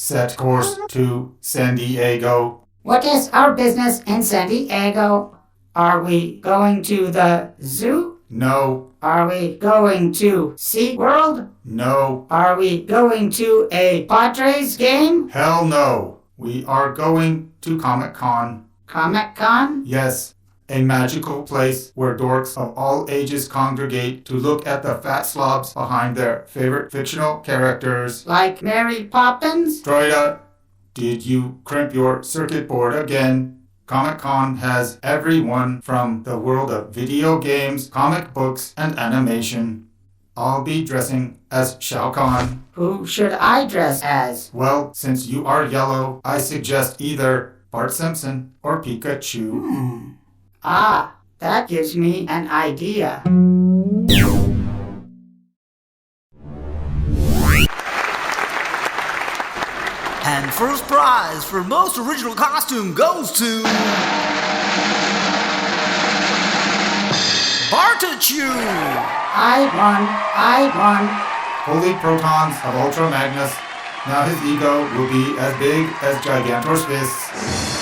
Set course to San Diego. What is our business in San Diego? Are we going to the zoo? No. Are we going to SeaWorld? No. Are we going to a Padres game? Hell no. We are going to Comic-Con. Comic-Con? Yes. A magical place where dorks of all ages congregate to look at the fat slobs behind their favorite fictional characters. Like Mary Poppins? Droida, did you crimp your circuit board again? Comic-Con has everyone from the world of video games, comic books, and animation. I'll be dressing as Shao Kahn. Who should I dress as? Well, since you are yellow, I suggest either Bart Simpson or Pikachu. Ah, that gives me an idea. And first prize for most original costume goes to Bartachu! I won. Holy protons of Ultra Magnus. Now his ego will be as big as Gigantor's fists.